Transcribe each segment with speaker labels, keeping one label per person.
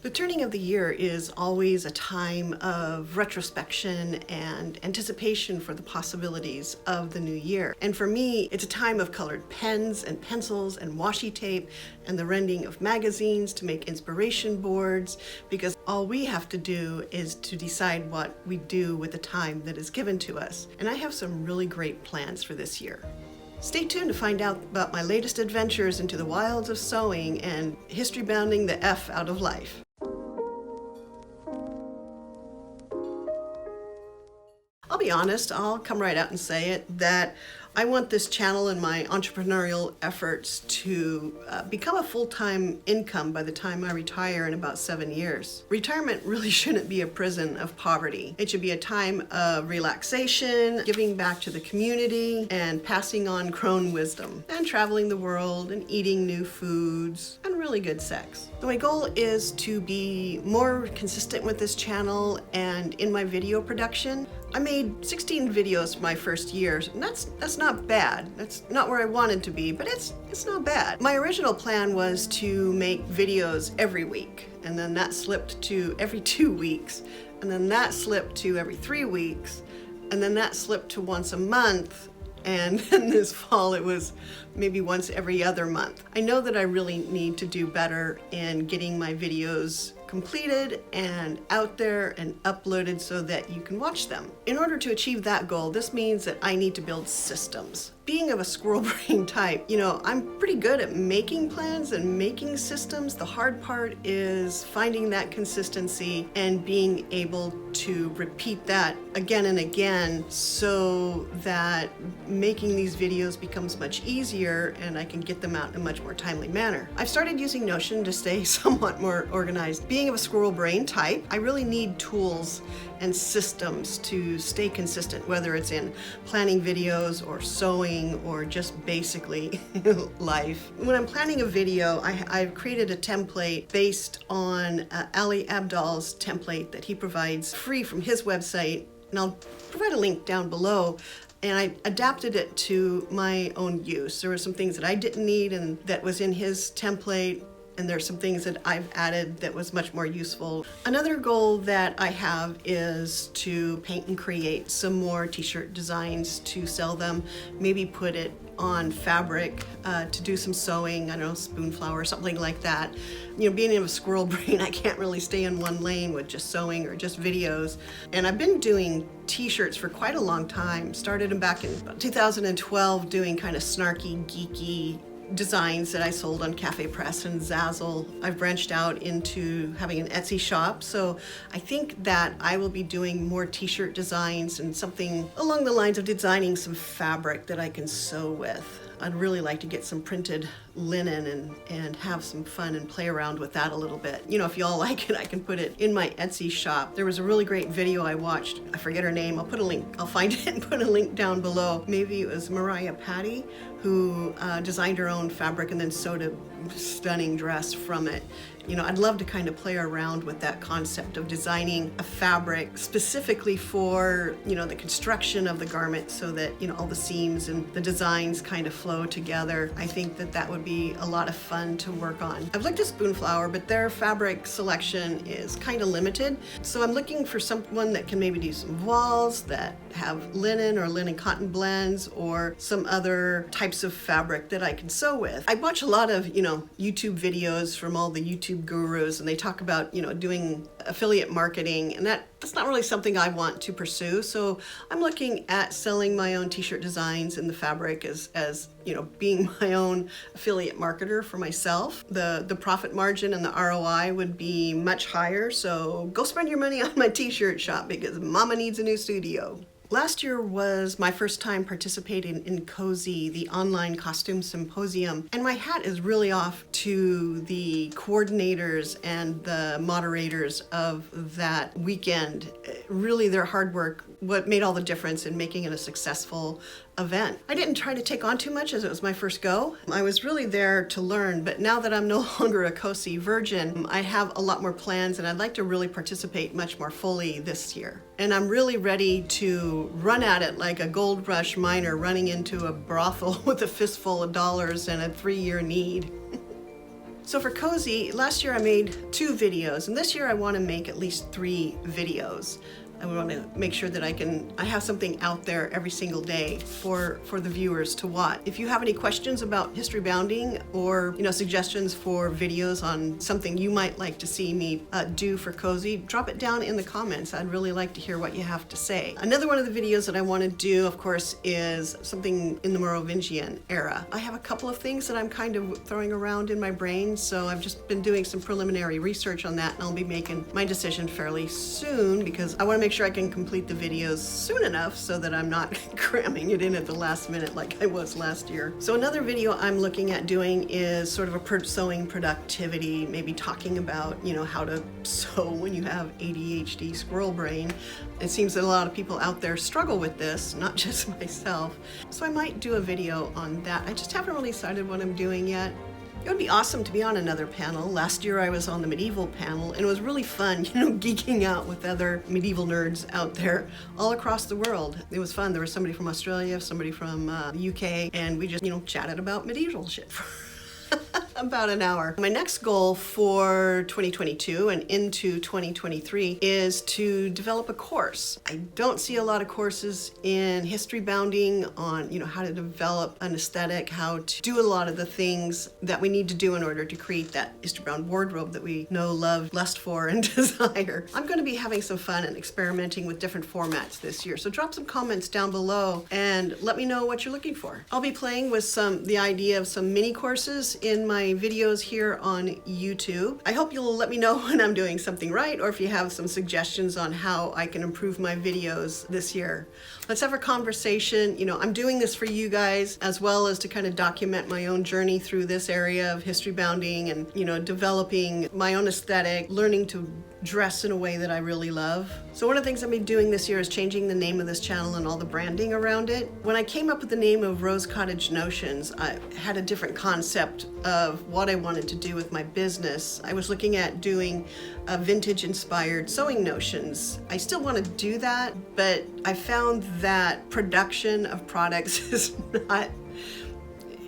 Speaker 1: The turning of the year is always a time of retrospection and anticipation for the possibilities of the new year. And for me, it's a time of colored pens and pencils and washi tape and the rending of magazines to make inspiration boards, because all we have to do is to decide what we do with the time that is given to us. And I have some really great plans for this year. Stay tuned to find out about my latest adventures into the wilds of sewing and historybounding the F out of life. I'll be honest, I'll come right out and say it, that I want this channel and my entrepreneurial efforts to become a full-time income by the time I retire in about 7 years. Retirement really shouldn't be a prison of poverty. It should be a time of relaxation, giving back to the community, and passing on crone wisdom, and traveling the world and eating new foods, and really good sex. So my goal is to be more consistent with this channel and in my video production. I made 16 videos my first year, and that's not bad. That's not where I wanted to be, but it's not bad. My original plan was to make videos every week, and then that slipped to every 2 weeks, and then that slipped to every 3 weeks, and then that slipped to once a month, and then this fall it was maybe once every other month. I know that I really need to do better in getting my videos completed and out there and uploaded so that you can watch them. In order to achieve that goal, this means that I need to build systems. Being of a squirrel brain type, I'm pretty good at making plans and making systems. The hard part is finding that consistency and being able to repeat that again and again so that making these videos becomes much easier and I can get them out in a much more timely manner. I've started using Notion to stay somewhat more organized. Being of a squirrel brain type, I really need tools and systems to stay consistent, whether it's in planning videos or sewing or just basically life. When I'm planning a video, I've created a template based on Ali Abdal's template that he provides free from his website, and I'll provide a link down below. And I adapted it to my own use. There were some things that I didn't need and that was in his template, and there's some things that I've added that was much more useful. Another goal that I have is to paint and create some more t-shirt designs to sell them, maybe put it on fabric to do some sewing, I don't know, spoon flower, something like that. Being in a squirrel brain, I can't really stay in one lane with just sewing or just videos. And I've been doing t-shirts for quite a long time. Started them back in 2012 doing kind of snarky, geeky designs that I sold on Cafe Press and Zazzle. I've branched out into having an Etsy shop, so I think that I will be doing more t-shirt designs and something along the lines of designing some fabric that I can sew with. I'd really like to get some printed linen and have some fun and play around with that a little bit. If y'all like it, I can put it in my Etsy shop. There was a really great video I watched. I forget her name. I'll put a link. I'll find it and put a link down below. Maybe it was Mariah Patty who designed her own fabric and then sewed a stunning dress from it. I'd love to kind of play around with that concept of designing a fabric specifically for, the construction of the garment so that, all the seams and the designs kind of flow together. I think that would be a lot of fun to work on. I've looked at Spoonflower, but their fabric selection is kind of limited. So I'm looking for someone that can maybe do some voiles that have linen or linen cotton blends or some other types of fabric that I can sew with. I watch a lot of, YouTube videos from all the YouTube gurus, and they talk about, doing affiliate marketing, and that's not really something I want to pursue. So I'm looking at selling my own t-shirt designs in the fabric as being my own affiliate marketer for myself. The profit margin and the ROI would be much higher, so go spend your money on my t-shirt shop because mama needs a new studio. Last year was my first time participating in CoSy, the online costume symposium, and my hat is really off to the coordinators and the moderators of that weekend. Really, their hard work, what made all the difference in making it a successful event. I didn't try to take on too much as it was my first go. I was really there to learn, but now that I'm no longer a CoSy virgin, I have a lot more plans and I'd like to really participate much more fully this year. And I'm really ready to run at it like a gold rush miner running into a brothel with a fistful of dollars and a 3-year need. So for CoSy, last year I made 2 videos, and this year I want to make at least 3 videos. I want to make sure that I have something out there every single day for the viewers to watch. If you have any questions about Historybounding or suggestions for videos on something you might like to see me do for CoSy, drop it down in the comments. I'd really like to hear what you have to say. Another one of the videos that I want to do, of course, is something in the Merovingian era. I have a couple of things that I'm kind of throwing around in my brain, so I've just been doing some preliminary research on that, and I'll be making my decision fairly soon because I want to make sure I can complete the videos soon enough so that I'm not cramming it in at the last minute like I was last year. So another video I'm looking at doing is sort of a sewing productivity, maybe talking about, how to sew when you have ADHD squirrel brain. It seems that a lot of people out there struggle with this, not just myself. So I might do a video on that. I just haven't really decided what I'm doing yet. It would be awesome to be on another panel. Last year I was on the medieval panel, and it was really fun, geeking out with other medieval nerds out there all across the world. It was fun. There was somebody from Australia, somebody from the UK, and we just, chatted about medieval shit for about an hour. My next goal for 2022 and into 2023 is to develop a course. I don't see a lot of courses in Historybounding on, how to develop an aesthetic, how to do a lot of the things that we need to do in order to create that history-bound wardrobe that we know, love, lust for, and desire. I'm going to be having some fun and experimenting with different formats this year. So drop some comments down below and let me know what you're looking for. I'll be playing with the idea of some mini courses in my videos here on YouTube. I hope you'll let me know when I'm doing something right, or if you have some suggestions on how I can improve my videos this year. Let's have a conversation. I'm doing this for you guys as well as to kind of document my own journey through this area of Historybounding and, developing my own aesthetic, learning to dress in a way that I really love. So one of the things I've been doing this year is changing the name of this channel and all the branding around it. When I came up with the name of Rose Cottage Notions, I had a different concept of what I wanted to do with my business. I was looking at doing vintage inspired sewing notions. I still want to do that, but I found that production of products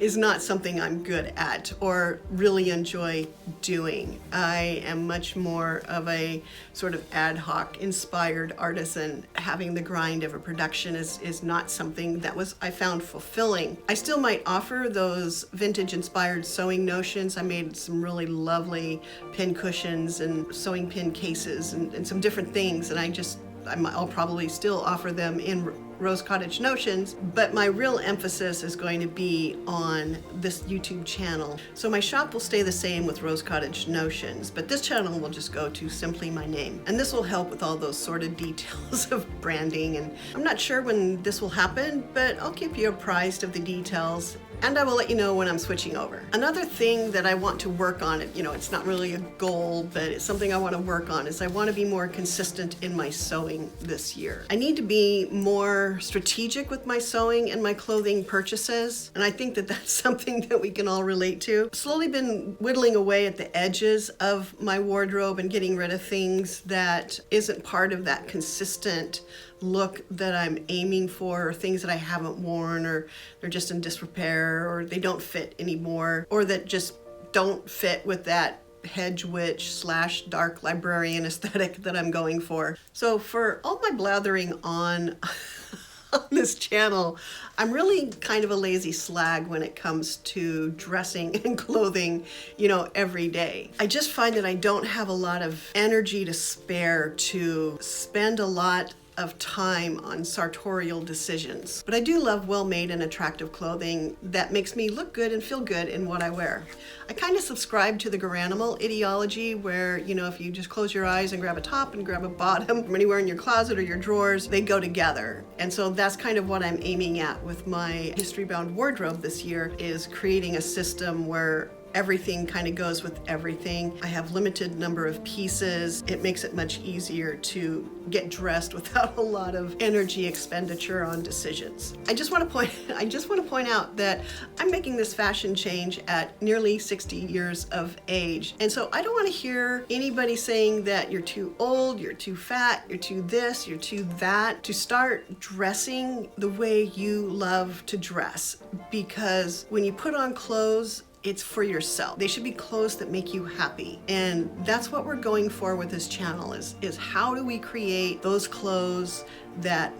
Speaker 1: is not something I'm good at or really enjoy doing. I am much more of a sort of ad hoc inspired artisan. Having the grind of a production is not something that I found fulfilling. I still might offer those vintage inspired sewing notions. I made some really lovely pin cushions and sewing pin cases and some different things, and I'll probably still offer them in Rose Cottage Notions, but my real emphasis is going to be on this YouTube channel. So my shop will stay the same with Rose Cottage Notions, but this channel will just go to simply my name. And this will help with all those sort of details of branding. And I'm not sure when this will happen, but I'll keep you apprised of the details, and I will let you know when I'm switching over. Another thing that I want to work on, it's not really a goal, but it's something I want to work on, is I want to be more consistent in my sewing this year. I need to be more strategic with my sewing and my clothing purchases, and I think that that's something that we can all relate to. Slowly been whittling away at the edges of my wardrobe and getting rid of things that isn't part of that consistent look that I'm aiming for, or things that I haven't worn, or they're just in disrepair, or they don't fit anymore, or that just don't fit with that hedge witch / dark librarian aesthetic that I'm going for. So for all my blathering on this channel, I'm really kind of a lazy slag when it comes to dressing and clothing, every day. I just find that I don't have a lot of energy to spare to spend a lot of time on sartorial decisions. But I do love well-made and attractive clothing that makes me look good and feel good in what I wear. I kind of subscribe to the Garanimal ideology where, if you just close your eyes and grab a top and grab a bottom from anywhere in your closet or your drawers, they go together. And so that's kind of what I'm aiming at with my history-bound wardrobe this year, is creating a system where everything kind of goes with everything. I have limited number of pieces. It makes it much easier to get dressed without a lot of energy expenditure on decisions. I just want to point out that I'm making this fashion change at nearly 60 years of age. And so I don't want to hear anybody saying that you're too old, you're too fat, you're too this, you're too that, to start dressing the way you love to dress. Because when you put on clothes it's for yourself. They should be clothes that make you happy. And that's what we're going for with this channel is how do we create those clothes that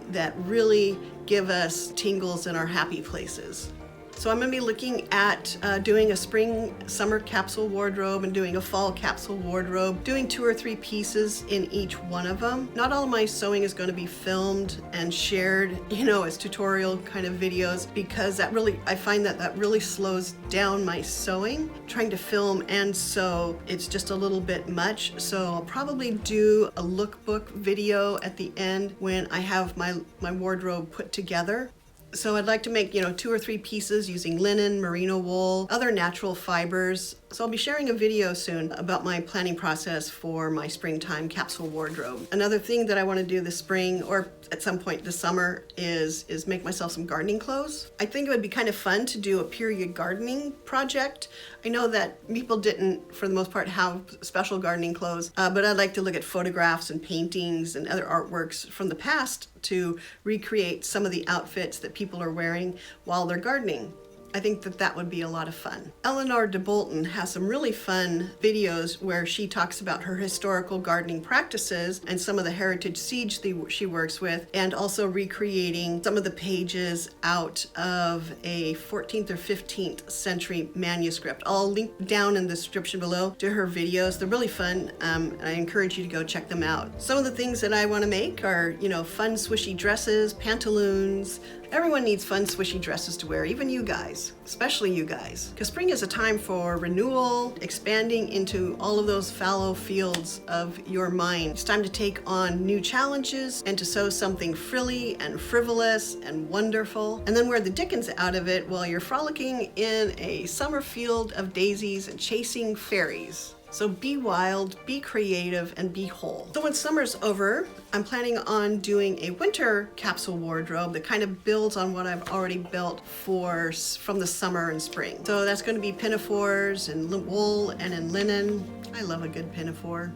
Speaker 1: really give us tingles in our happy places. So I'm going to be looking at doing a spring summer capsule wardrobe and doing a fall capsule wardrobe, doing 2 or 3 pieces in each one of them. Not all of my sewing is going to be filmed and shared, as tutorial kind of videos, because I find that really slows down my sewing. Trying to film and sew, it's just a little bit much. So I'll probably do a lookbook video at the end when I have my wardrobe put together. So I'd like to make, 2 or 3 pieces using linen, merino wool, other natural fibers. So I'll be sharing a video soon about my planning process for my springtime capsule wardrobe. Another thing that I want to do this spring or at some point this summer is make myself some gardening clothes. I think it would be kind of fun to do a period gardening project. I know that people didn't, for the most part, have special gardening clothes, but I'd like to look at photographs and paintings and other artworks from the past to recreate some of the outfits that people are wearing while they're gardening. I think that would be a lot of fun. Eleanor de Bolton has some really fun videos where she talks about her historical gardening practices and some of the heritage seeds she works with, and also recreating some of the pages out of a 14th or 15th century manuscript. I'll link down in the description below to her videos. They're really fun, and I encourage you to go check them out. Some of the things that I want to make are, fun swishy dresses, pantaloons. Everyone needs fun swishy dresses to wear, even you guys, especially you guys. Because spring is a time for renewal, expanding into all of those fallow fields of your mind. It's time to take on new challenges and to sew something frilly and frivolous and wonderful, and then wear the dickens out of it while you're frolicking in a summer field of daisies and chasing fairies. So be wild, be creative, and be whole. So when summer's over, I'm planning on doing a winter capsule wardrobe that kind of builds on what I've already built from the summer and spring. So that's going to be pinafores in wool and in linen. I love a good pinafore.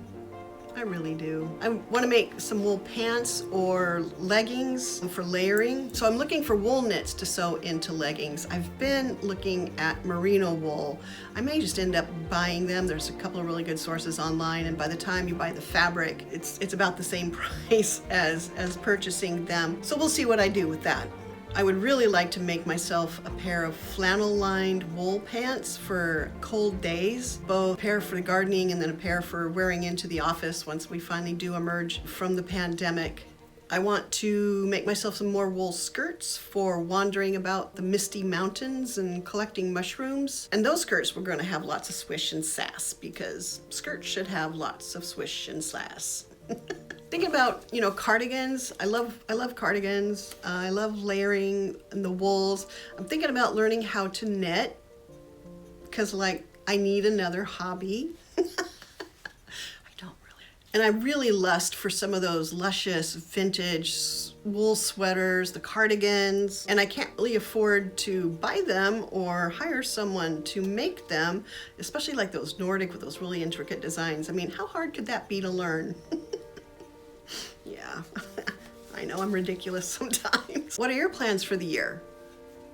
Speaker 1: I really do. I want to make some wool pants or leggings for layering. So I'm looking for wool knits to sew into leggings. I've been looking at merino wool. I may just end up buying them. There's a couple of really good sources online, and by the time you buy the fabric, it's about the same price as purchasing them. So we'll see what I do with that. I would really like to make myself a pair of flannel-lined wool pants for cold days, both a pair for gardening and then a pair for wearing into the office once we finally do emerge from the pandemic. I want to make myself some more wool skirts for wandering about the misty mountains and collecting mushrooms. And those skirts we're going to have lots of swish and sass, because skirts should have lots of swish and sass. Thinking about, cardigans. I love cardigans. I love layering in the wools. I'm thinking about learning how to knit because, I need another hobby. I don't really. And I really lust for some of those luscious vintage wool sweaters, the cardigans, and I can't really afford to buy them or hire someone to make them, especially like those Nordic with those really intricate designs. I mean, how hard could that be to learn? Yeah, I know I'm ridiculous sometimes. What are your plans for the year?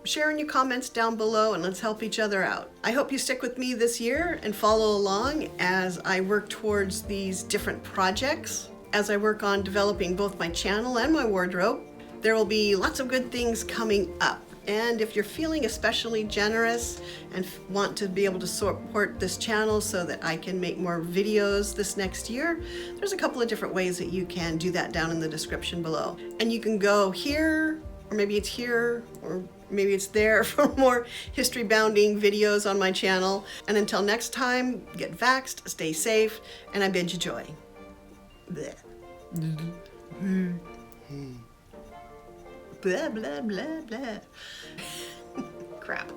Speaker 1: Share in your comments down below and let's help each other out. I hope you stick with me this year and follow along as I work towards these different projects. As I work on developing both my channel and my wardrobe, there will be lots of good things coming up. And if you're feeling especially generous and want to be able to support this channel so that I can make more videos this next year, there's a couple of different ways that you can do that down in the description below. And you can go here, or maybe it's here, or maybe it's there for more history-bounding videos on my channel. And until next time, get vaxxed, stay safe, and I bid you joy. Bleh. Blah, blah, blah, blah. Crap.